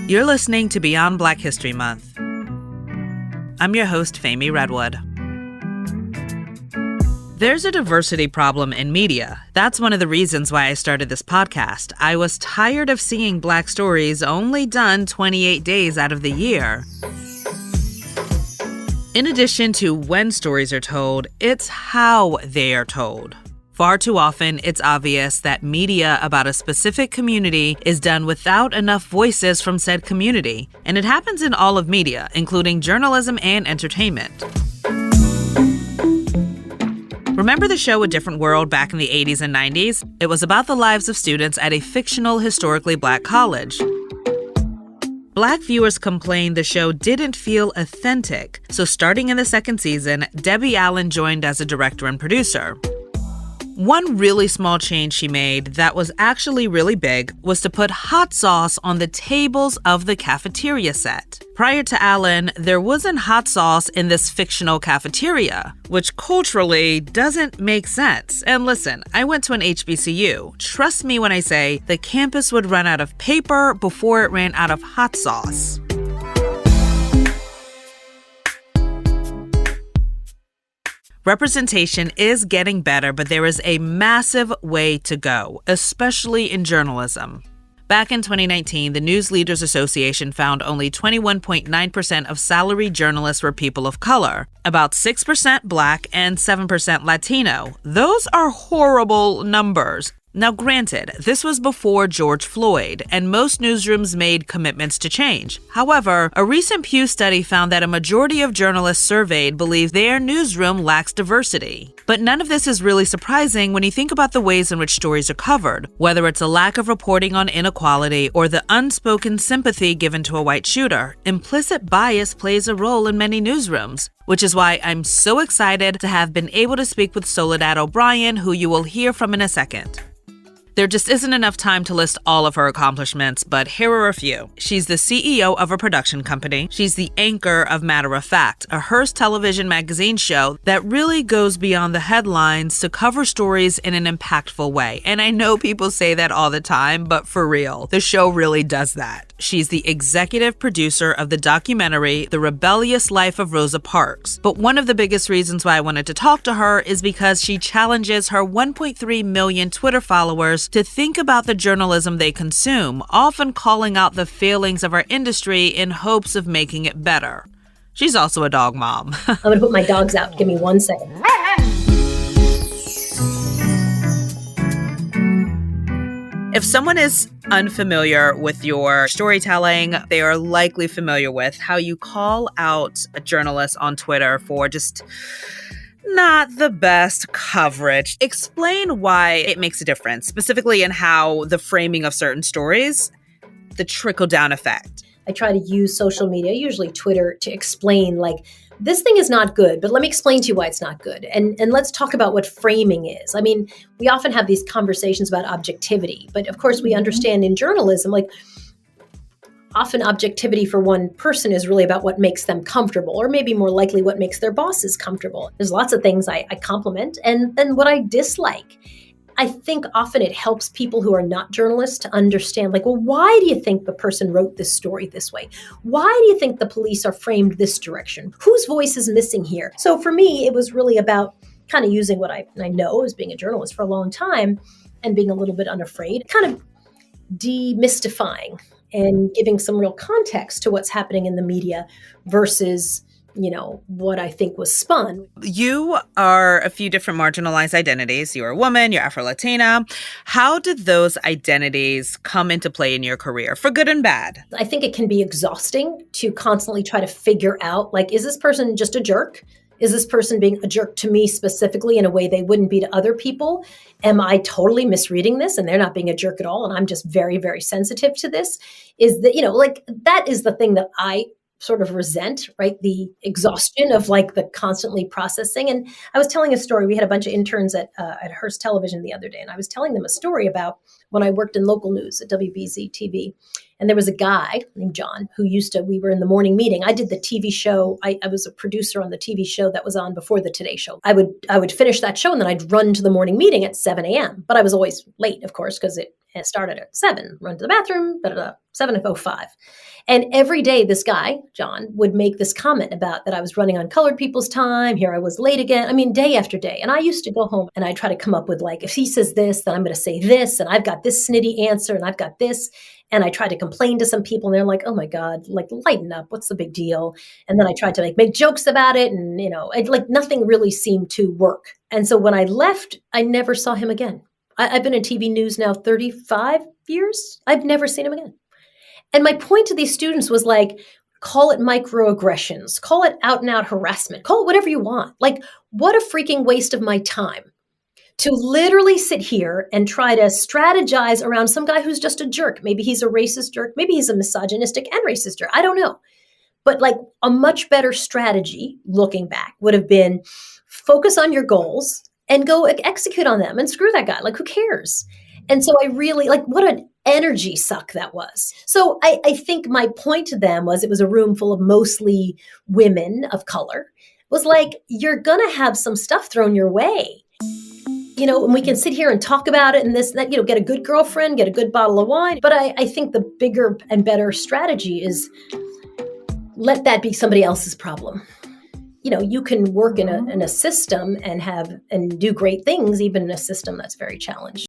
You're listening to Beyond Black History Month. I'm your host, Femi Redwood. There's a diversity problem in media. That's one of the reasons why I started this podcast. I was tired of seeing Black stories only done 28 days out of the year. In addition to when stories are told, it's how they are told. Far too often, it's obvious that media about a specific community is done without enough voices from said community. And it happens in all of media, including journalism and entertainment. Remember the show A Different World back in the 80s and 90s? It was about the lives of students at a fictional, historically Black college. Black viewers complained the show didn't feel authentic, so starting in the second season, Debbie Allen joined as a director and producer. One really small change she made that was actually really big was to put hot sauce on the tables of the cafeteria set. Prior to Allen, there wasn't hot sauce in this fictional cafeteria, which culturally doesn't make sense. And listen, I went to an HBCU. Trust me when I say the campus would run out of paper before it ran out of hot sauce. Representation is getting better, but there is a massive way to go, especially in journalism. Back in 2019, the News Leaders Association found only 21.9% of salaried journalists were people of color, about 6% Black and 7% Latino. Those are horrible numbers. Now, granted, this was before George Floyd, and most newsrooms made commitments to change. However, a recent Pew study found that a majority of journalists surveyed believe their newsroom lacks diversity. But none of this is really surprising when you think about the ways in which stories are covered, whether it's a lack of reporting on inequality or the unspoken sympathy given to a white shooter. Implicit bias plays a role in many newsrooms, which is why I'm so excited to have been able to speak with Soledad O'Brien, who you will hear from in a second. There just isn't enough time to list all of her accomplishments, but here are a few. She's the CEO of a production company. She's the anchor of Matter of Fact, a Hearst television magazine show that really goes beyond the headlines to cover stories in an impactful way. And I know people say that all the time, but for real, the show really does that. She's the executive producer of the documentary The Rebellious Life of Rosa Parks. But one of the biggest reasons why I wanted to talk to her is because she challenges her 1.3 million Twitter followers to think about the journalism they consume, often calling out the failings of our industry in hopes of making it better. She's also a dog mom. I'm going to put my dogs out. Give me 1 second. If someone is unfamiliar with your storytelling, they are likely familiar with how you call out a journalist on Twitter for just not the best coverage. Explain why it makes a difference, specifically in how the framing of certain stories, the trickle-down effect. I try to use social media, usually Twitter, to explain, like, this thing is not good, but let me explain to you why it's not good. And let's talk about what framing is. I mean, we often have these conversations about objectivity, but of course we understand in journalism, like, often objectivity for one person is really about what makes them comfortable, or maybe more likely what makes their bosses comfortable. There's lots of things I compliment, and then what I dislike. I think often it helps people who are not journalists to understand, like, well, why do you think the person wrote this story this way? Why do you think the police are framed this direction? Whose voice is missing here? So for me, it was really about kind of using what I know as being a journalist for a long time and being a little bit unafraid, kind of demystifying and giving some real context to what's happening in the media versus, what I think was spun. You are a few different marginalized identities. You're a woman, you're Afro-Latina. How did those identities come into play in your career, for good and bad? I think it can be exhausting to constantly try to figure out, like, is this person just a jerk? Is this person being a jerk to me specifically in a way they wouldn't be to other people? Am I totally misreading this and they're not being a jerk at all and I'm just very, very sensitive to this? Is that, that is the thing that I sort of resent, right? The exhaustion of the constantly processing. And I was telling a story. We had a bunch of interns at Hearst Television the other day, and I was telling them a story about when I worked in local news at WBZ TV. And there was a guy named John who we were in the morning meeting. I did the TV show. I was a producer on the TV show that was on before the Today Show. I would finish that show and then I'd run to the morning meeting at 7 a.m. But I was always late, of course, because it And it started at 7, run to the bathroom, 7:05. And every day this guy, John, would make this comment about that I was running on colored people's time. Here I was late again. I mean, day after day. And I used to go home and I try to come up with like, if he says this, then I'm going to say this. And I've got this snitty answer and I've got this. And I tried to complain to some people and they're like, oh my God, like lighten up. What's the big deal? And then I tried to make jokes about it. And, like nothing really seemed to work. And so when I left, I never saw him again. I've been in TV news now 35 years. I've never seen him again. And my point to these students was like, call it microaggressions, call it out and out harassment, call it whatever you want. Like, what a freaking waste of my time to literally sit here and try to strategize around some guy who's just a jerk. Maybe he's a racist jerk. Maybe he's a misogynistic and racist jerk. I don't know. But like a much better strategy looking back would have been focus on your goals and go execute on them and screw that guy. Like, who cares? And so I really what an energy suck that was. So I think my point to them was it was a room full of mostly women of color, was like, you're going to have some stuff thrown your way. And we can sit here and talk about it and this, that, get a good girlfriend, get a good bottle of wine. But I think the bigger and better strategy is let that be somebody else's problem. You can work in a system and do great things, even in a system that's very challenged.